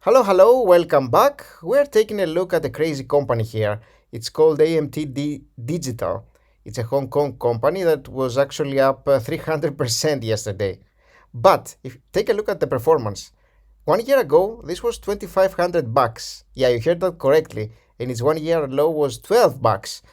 Hello, welcome back. We're taking a look at a crazy company here. It's called AMTD Digital. It's a Hong Kong company that was actually up 300% yesterday. But if take a look at the performance. 1 year ago, this was 2500 bucks. Yeah, you heard that correctly. And its 1 year low was 12 bucks.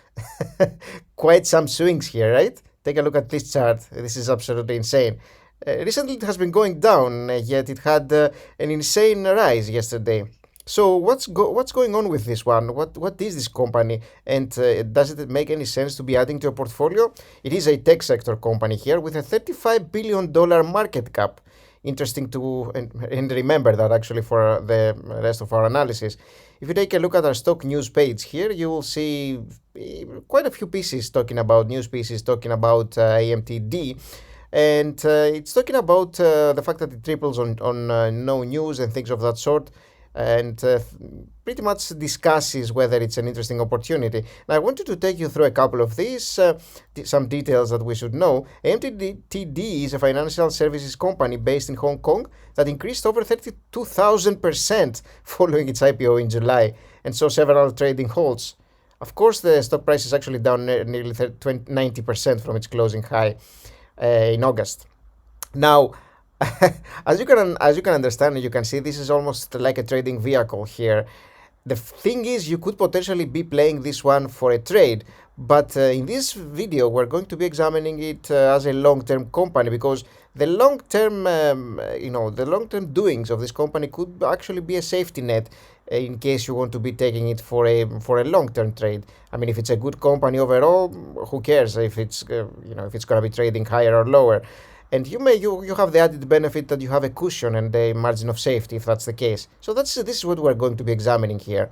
Quite some swings here, right? Take a look at this chart. This is absolutely insane. Recently, it has been going down, yet it had an insane rise yesterday. So what's going on with this one? What is this company, and does it make any sense to be adding to a portfolio? It is a tech sector company here with a $35 billion market cap. Interesting to and remember that actually for the rest of our analysis. If you take a look at our stock news page here, you will see quite a few pieces talking about news pieces talking about AMTD. And it's talking about the fact that it triples on no news and things of that sort, and pretty much discusses whether it's an interesting opportunity. Now, I wanted to take you through a couple of these, some details that we should know. AMTD is a financial services company based in Hong Kong that increased over 32,000% following its IPO in July, and saw several trading halts. Of course, the stock price is actually down nearly 90% from its closing high in August. Now, as you can understand, and you can see, this is almost like a trading vehicle here. The thing is, you could potentially be playing this one for a trade, but in this video, we're going to be examining it as a long-term company, because the long-term doings of this company could actually be a safety net in case you want to be taking it for a long-term trade. I mean, if it's a good company overall, who cares if it's if it's going to be trading higher or lower? And you have the added benefit that you have a cushion and a margin of safety if that's the case. So this is what we're going to be examining here.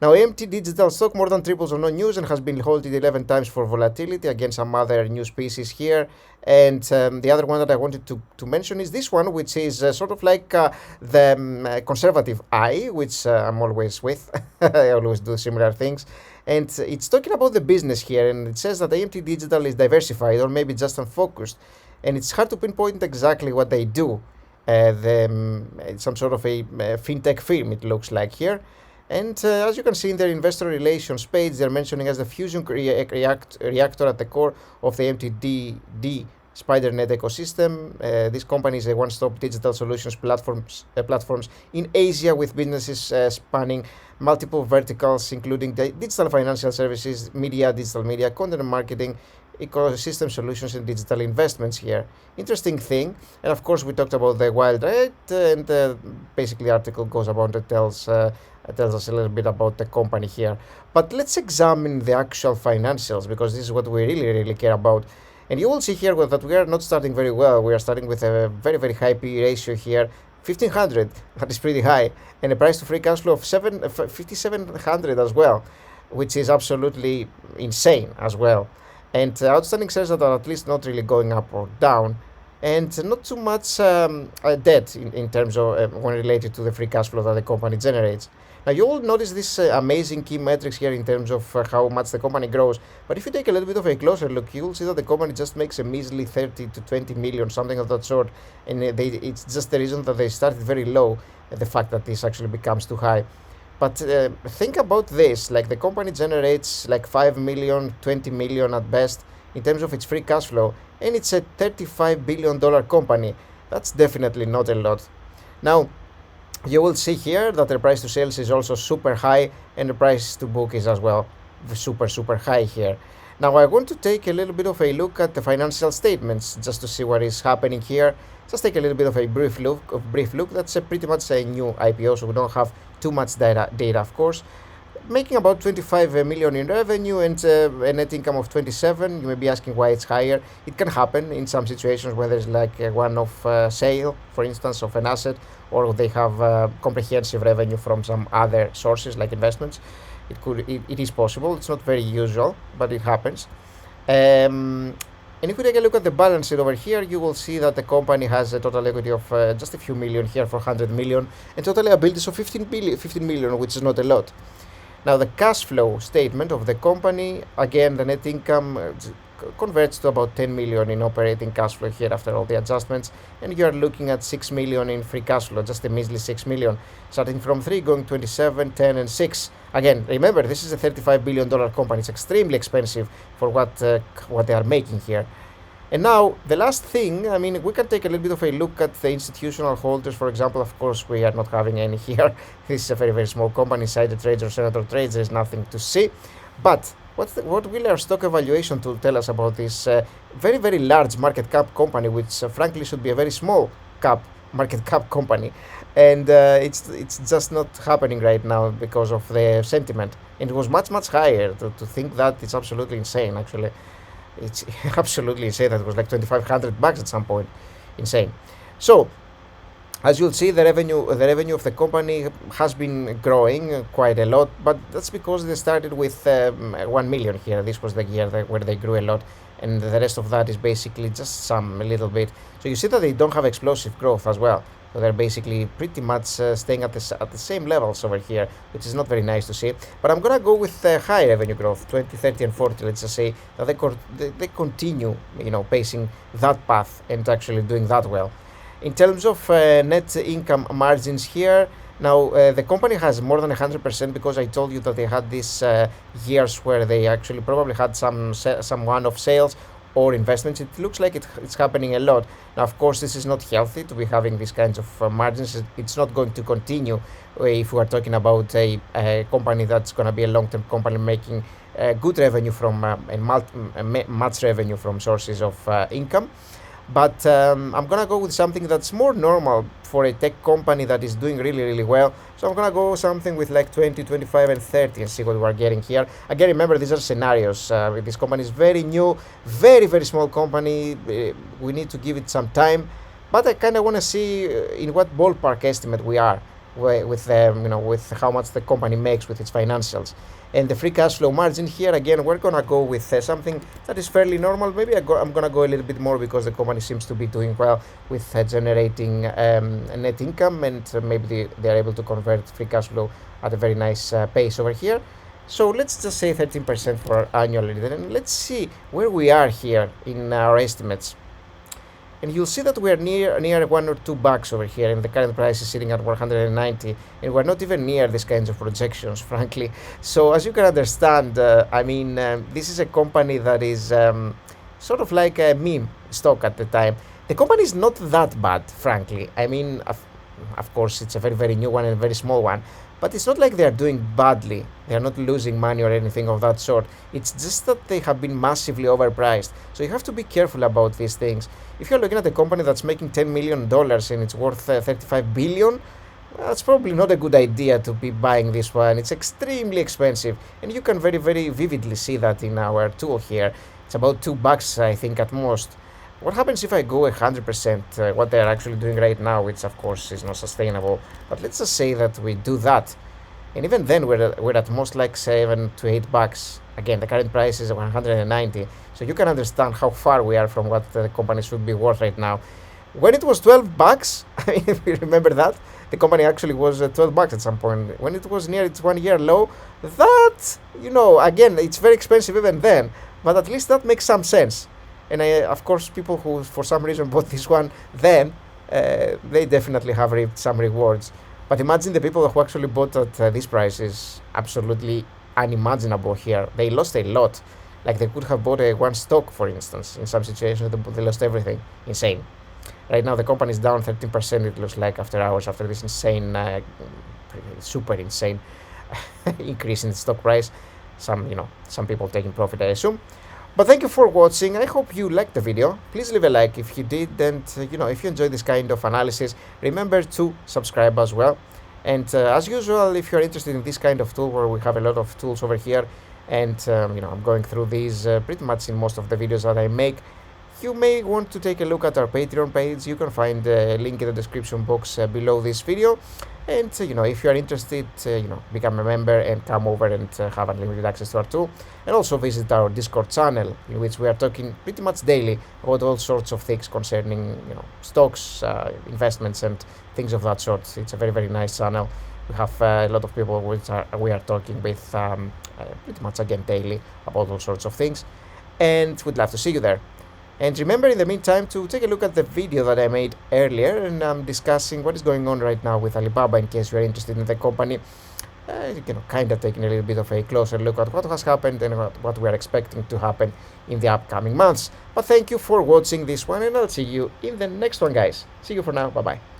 Now, AMT Digital stock more than triples on no news and has been halted 11 times for volatility. Again, some other news pieces here. And the other one that I wanted to mention is this one, which is sort of like the conservative eye, which I'm always with. I always do similar things. And it's talking about the business here. And it says that AMT Digital is diversified or maybe just unfocused. And it's hard to pinpoint exactly what they do. It's some sort of a fintech firm, it looks like here. And as you can see in their investor relations page, they're mentioning as the fusion reactor at the core of the MTD SpiderNet ecosystem. This company is a one-stop digital solutions platforms in Asia with businesses spanning multiple verticals, including digital financial services, digital media, content marketing, ecosystem solutions, and digital investments here. Interesting thing. And of course, we talked about the wild ride, and basically the article goes about and tells us a little bit about the company here. But let's examine the actual financials, because this is what we really care about. And you will see here that we are not starting very well. We are starting with a very high P/E ratio here, 1500. That is pretty high, and a price to free cash flow of 5700 as well, which is absolutely insane as well. And outstanding shares that are at least not really going up or down, and not too much debt in terms of when related to the free cash flow that the company generates. Now, you will notice these amazing key metrics here in terms of how much the company grows. But if you take a little bit of a closer look, you will see that the company just makes a measly 30 to 20 million, something of that sort. And it's just the reason that they started very low, the fact that this actually becomes too high. But think about this, like the company generates like 5 million, 20 million at best in terms of its free cash flow, and it's a $35 billion company. That's definitely not a lot. Now, you will see here that the price to sales is also super high, and the price to book is as well super high here. Now, I want to take a little bit of a look at the financial statements just to see what is happening here. Just take a little bit of a brief look. That's pretty much a new IPO, so we don't have too much data, of course. Making about 25 million in revenue and a net income of 27. You may be asking why it's higher. It can happen in some situations where there's like a one-off sale, for instance, of an asset, or they have comprehensive revenue from some other sources like investments. It is possible. It's not very usual, but it happens. And if we take a look at the balance sheet over here, you will see that the company has a total equity of just a few million here, 400 million, and total liabilities of 15 million, which is not a lot. Now, the cash flow statement of the company, again, the net income converts to about 10 million in operating cash flow here after all the adjustments, and you are looking at 6 million in free cash flow, just a measly 6 million, starting from 3, going 27, 10, and 6. Again, remember, this is a $35 billion company. It's extremely expensive for what they are making here. And now, the last thing, I mean, we can take a little bit of a look at the institutional holders. For example, of course, we are not having any here. This is a very, very small company, insider trades or senator trades. There is nothing to see. But what will our stock evaluation tool tell us about this very, very large market cap company, which frankly should be a very small market cap company? And it's just not happening right now because of the sentiment. And it was much, much higher. To think that, it's absolutely insane, actually. It's absolutely insane that it was like $2,500 at some point. Insane. So, as you'll see, the revenue of the company has been growing quite a lot, but that's because they started with 1 million here. This was the year where they grew a lot, and the rest of that is basically just a little bit. So you see that they don't have explosive growth as well. So they're basically pretty much staying at the same levels over here, which is not very nice to see. But I'm gonna go with high revenue growth, 20, 30, and 40. Let's just say that they continue, pacing that path and actually doing that well. In terms of net income margins here, now the company has more than 100% because I told you that they had these years where they actually probably had some one-off sales or investments. It looks like it's happening a lot. Now, of course, this is not healthy to be having these kinds of margins. It's not going to continue if we are talking about a company that's going to be a long-term company making good revenue from much revenue from sources of income. But I'm gonna go with something that's more normal for a tech company that is doing really, really well. So I'm gonna go something with like 20, 25, and 30 and see what we're getting here. Again, remember, these are scenarios. This company is very new, very, very small company. We need to give it some time. But I kind of want to see in what ballpark estimate we are with with how much the company makes with its financials. And the free cash flow margin here, again, we're gonna go with something that is fairly normal. Maybe I'm gonna go a little bit more because the company seems to be doing well with generating net income, and maybe they are able to convert free cash flow at a very nice pace over here. So let's just say 13% for annually, and let's see where we are here in our estimates. And you'll see that we're near $1 or $2 over here, and the current price is sitting at 190, and we're not even near these kinds of projections, frankly. So as you can understand, this is a company that is sort of like a meme stock at the time. The company is not that bad, frankly. I mean, of course, it's a very, very new one and a very small one, but it's not like they are doing badly. They are not losing money or anything of that sort. It's just that they have been massively overpriced. So you have to be careful about these things. If you're looking at a company that's making $10 million and it's worth 35 billion, that's probably not a good idea to be buying this one. It's extremely expensive, and you can very, very vividly see that in our tool here. It's about $2, I think, at most. What happens if I go 100%, what they're actually doing right now, which of course is not sustainable, but let's just say that we do that, and even then we're at most like $7 to $8. Again, the current price is 190, so you can understand how far we are from what the company should be worth right now. When it was $12, I mean, if you remember that, the company actually was $12 at some point. When it was near its 1 year low, that, again, it's very expensive even then, but at least that makes some sense. And of course, people who for some reason bought this one then, they definitely have reaped some rewards. But imagine the people who actually bought at these prices, absolutely unimaginable here. They lost a lot. Like they could have bought one stock, for instance. In some situations, they lost everything. Insane. Right now, the company is down 13%, it looks like, after hours, after this insane, super insane increase in the stock price. Some people taking profit, I assume. But thank you for watching. I hope you liked the video. Please leave a like if you did, and if you enjoy this kind of analysis, remember to subscribe as well. And as usual, if you're interested in this kind of tool, where we have a lot of tools over here, and I'm going through these pretty much in most of the videos that I make, you may want to take a look at our Patreon page. You can find a link in the description box below this video. And if you are interested, become a member and come over and have unlimited access to our tool. And also visit our Discord channel, in which we are talking pretty much daily about all sorts of things concerning stocks, investments, and things of that sort. It's a very, very nice channel. We have a lot of people we are talking with pretty much again daily about all sorts of things. and would love to see you there. And remember, in the meantime, to take a look at the video that I made earlier, and I'm discussing what is going on right now with Alibaba in case you are interested in the company. Kind of taking a little bit of a closer look at what has happened and what we are expecting to happen in the upcoming months. But thank you for watching this one, and I'll see you in the next one, guys. See you for now. Bye-bye.